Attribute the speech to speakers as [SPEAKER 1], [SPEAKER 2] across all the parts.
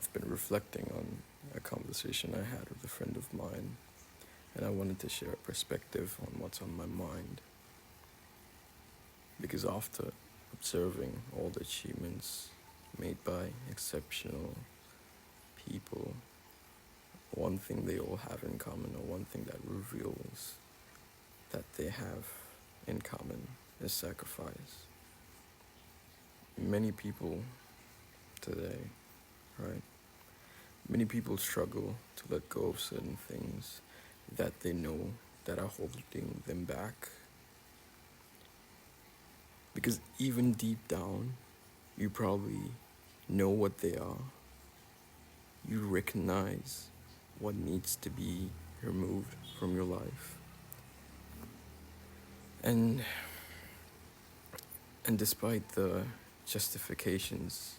[SPEAKER 1] I've been reflecting on a conversation I had with a friend of mine, and I wanted to share a perspective on what's on my mind. Because after observing all the achievements made by exceptional people, one thing they all have in common, or one thing that reveals that they have in common, is sacrifice. Many people today, right? Many people struggle to let go of certain things that they know that are holding them back. Because even deep down, you probably know what they are. You recognize what needs to be removed from your life. And and despite the justifications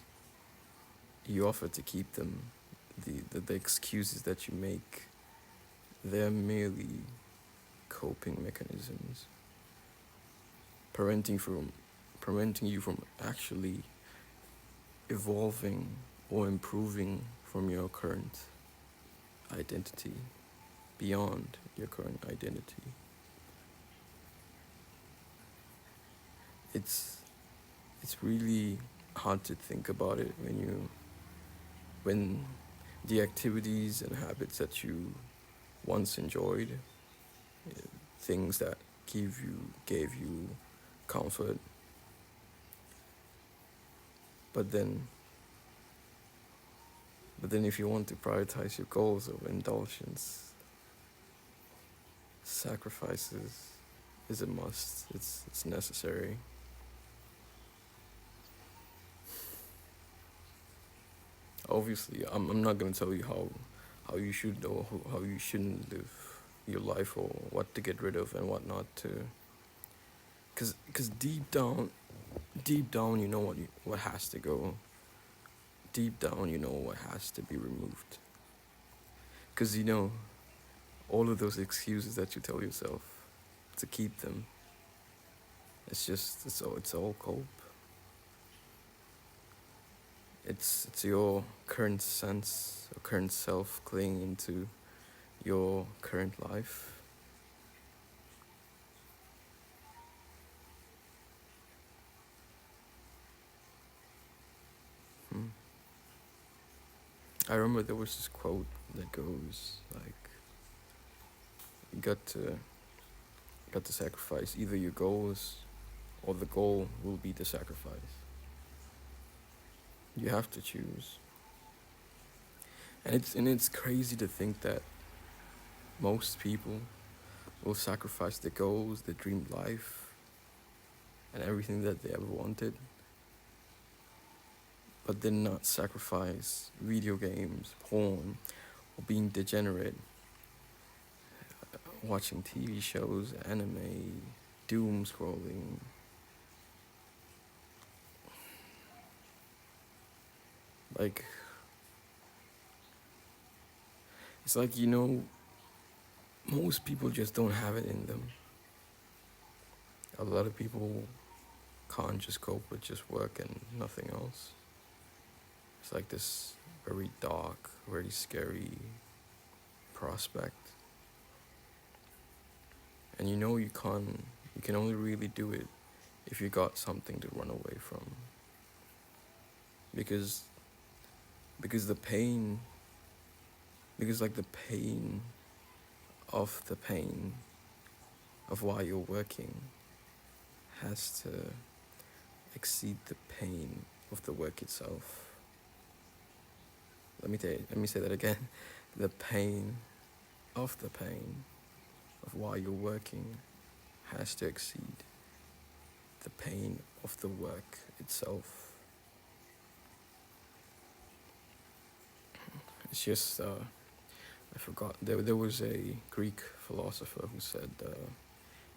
[SPEAKER 1] you offer to keep them, the excuses that you make, they're merely coping mechanisms, preventing from preventing you from actually evolving or improving from your current identity, beyond your current identity. It's it's really hard to think about it when the activities and habits that you once enjoyed, things that gave you comfort, but then if you want to prioritize your goals over indulgence, sacrifices is a must. It's necessary. Obviously, I'm not gonna tell you how you should or how you shouldn't live your life, or what to get rid of and what not to. Cause deep down, you know what has to go. Deep down, you know what has to be removed. Cause you know all of those excuses that you tell yourself to keep them. It's all cope. It's your current sense or current self clinging to your current life. Hmm. I remember there was this quote that goes like, "You got to sacrifice either your goals, or the goal will be the sacrifice. You have to choose." And it's crazy to think that most people will sacrifice their goals, their dream life, and everything that they ever wanted, but then not sacrifice video games, porn, or being degenerate, watching TV shows, anime, doom scrolling. Like, it's like, most people just don't have it in them. A lot of people can't just cope with just work and nothing else. It's like this very dark, very scary prospect. And you can only really do it if you got something to run away from. Because because the pain because like the pain of the pain of why you're working has to exceed the pain of the work itself. Let me say that again. The pain of the pain of why you're working has to exceed the pain of the work itself. It's just, I forgot, there was a Greek philosopher who said,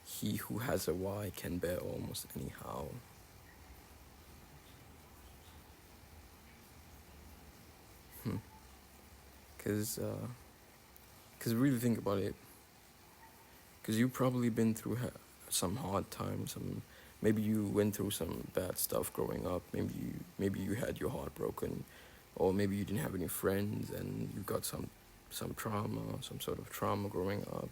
[SPEAKER 1] he who has a why can bear almost any how. Because really think about it. Because you've probably been through some hard times. Maybe you went through some bad stuff growing up. Maybe you had your heart broken. or maybe you didn't have any friends and you got some trauma, some sort of trauma growing up,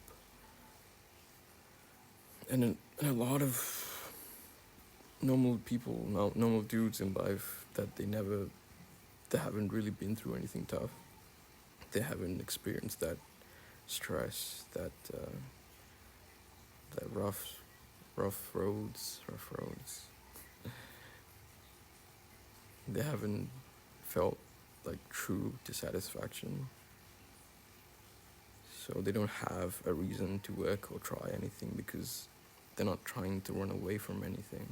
[SPEAKER 1] and a lot of normal people, normal dudes in life that they haven't really been through anything tough. They haven't experienced that stress, that rough roads. They haven't felt like true dissatisfaction. So they don't have a reason to work or try anything because they're not trying to run away from anything.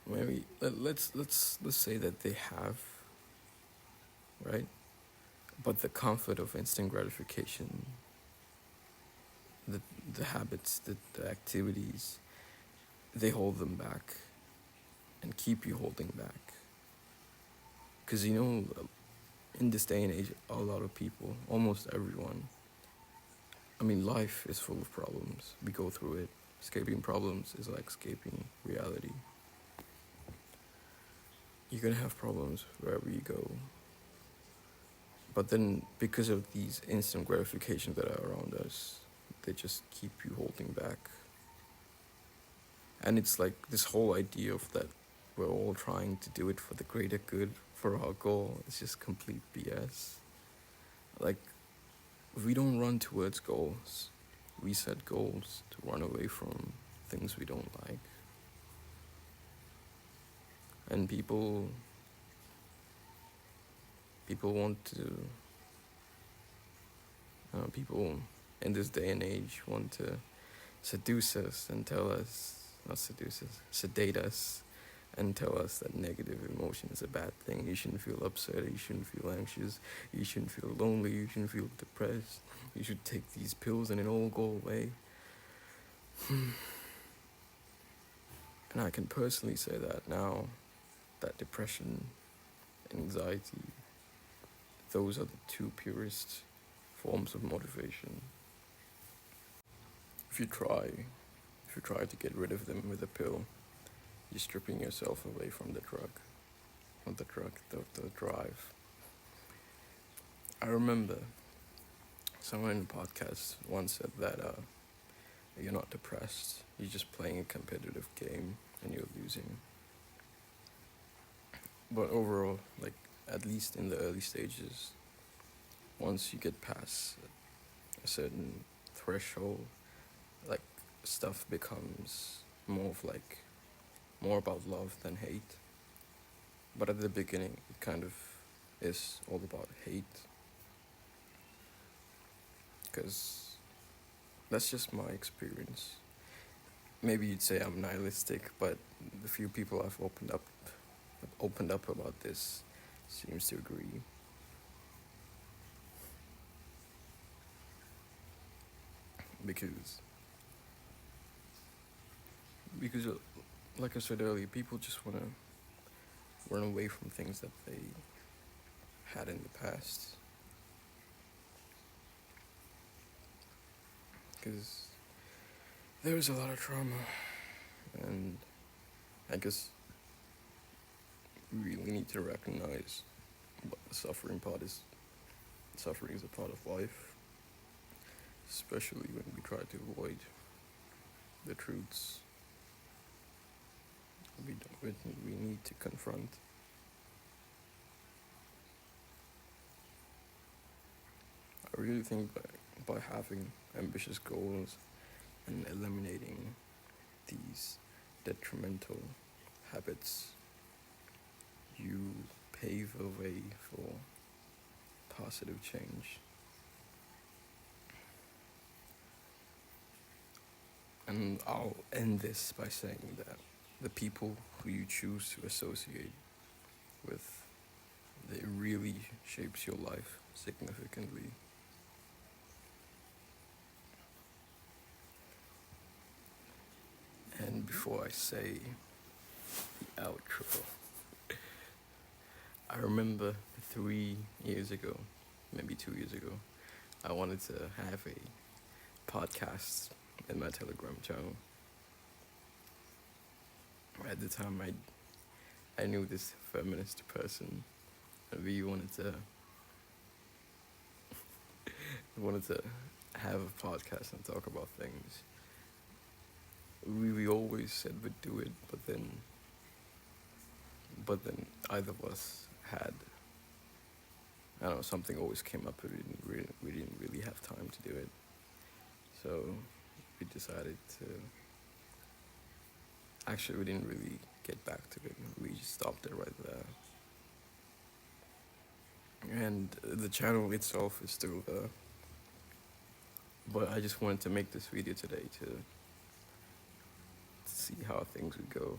[SPEAKER 1] Maybe let's say that they have, right? But the comfort of instant gratification, the the habits, the activities, they hold them back and keep you holding back. Because in this day and age, a lot of people, almost everyone, I mean, life is full of problems. We go through it. Escaping problems is like escaping reality. You're gonna have problems wherever you go. But then, because of these instant gratifications that are around us, they just keep you holding back. And it's like this whole idea of that we're all trying to do it for the greater good, for our goal, is just complete BS. Like, we don't run towards goals. We set goals to run away from things we don't like. And people want to, people in this day and age want to seduce us and tell us, not seduce us, sedate us and tell us that negative emotion is a bad thing. You shouldn't feel upset, you shouldn't feel anxious, you shouldn't feel lonely, you shouldn't feel depressed, you should take these pills and it'll all go away. And I can personally say that now, that depression, anxiety, those are the two purest forms of motivation. If you try to get rid of them with a pill, you're stripping yourself away from the drug, not the drug, the drive. I remember someone in the podcast once said that you're not depressed, you're just playing a competitive game and you're losing. But overall, like, at least in the early stages, once you get past a certain threshold, like, stuff becomes more about love than hate. But at the beginning, it kind of is all about hate. Because that's just my experience. Maybe you'd say I'm nihilistic, but the few people I've opened up about this seems to agree. Because because like I said earlier, people just want to run away from things that they had in the past. Because there's a lot of trauma, and I guess we really need to recognize what the suffering part is. Suffering is a part of life, especially when we try to avoid the truths we need to confront. I really think by having ambitious goals and eliminating these detrimental habits, you pave a way for positive change. And I'll end this by saying that the people who you choose to associate with, it really shapes your life significantly. And before I say the outro, I remember 3 years ago, maybe 2 years ago, I wanted to have a podcast in my Telegram channel. at the time I knew this feminist person, and we wanted to have a podcast and talk about things. We always said we'd do it, but then either of us had, I don't know, something always came up and we didn't really have time to do it. So we decided to, actually we didn't really get back to it. We just stopped it right there. And the channel itself is still there. But I just wanted to make this video today to see how things would go.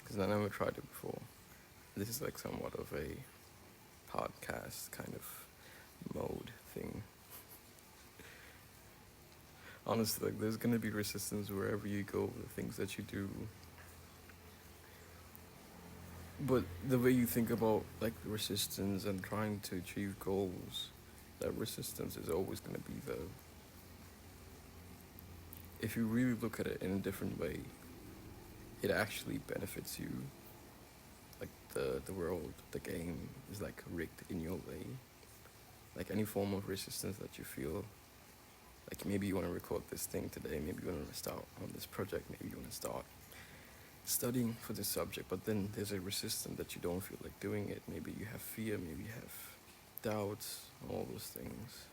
[SPEAKER 1] Because I never tried it before. This is like somewhat of a podcast kind of mode thing. Honestly, like there's gonna be resistance wherever you go, the things that you do. But the way you think about like resistance and trying to achieve goals, that resistance is always gonna be there. If you really look at it in a different way, it actually benefits you. Like the world, the game is like rigged in your way. Like any form of resistance that you feel, like maybe you want to record this thing today, maybe you want to start on this project, maybe you want to start studying for this subject, but then there's a resistance that you don't feel like doing it. Maybe you have fear, maybe you have doubts, all those things.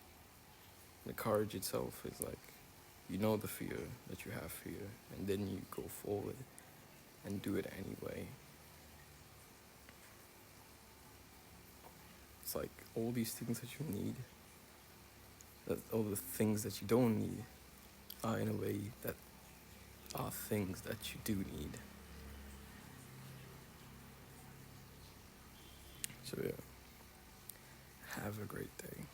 [SPEAKER 1] The courage itself is like, you know the fear that you have fear, and then you go forward and do it anyway. It's like all these things that you need, that all the things that you don't need are in a way that are things that you do need. So yeah, have a great day.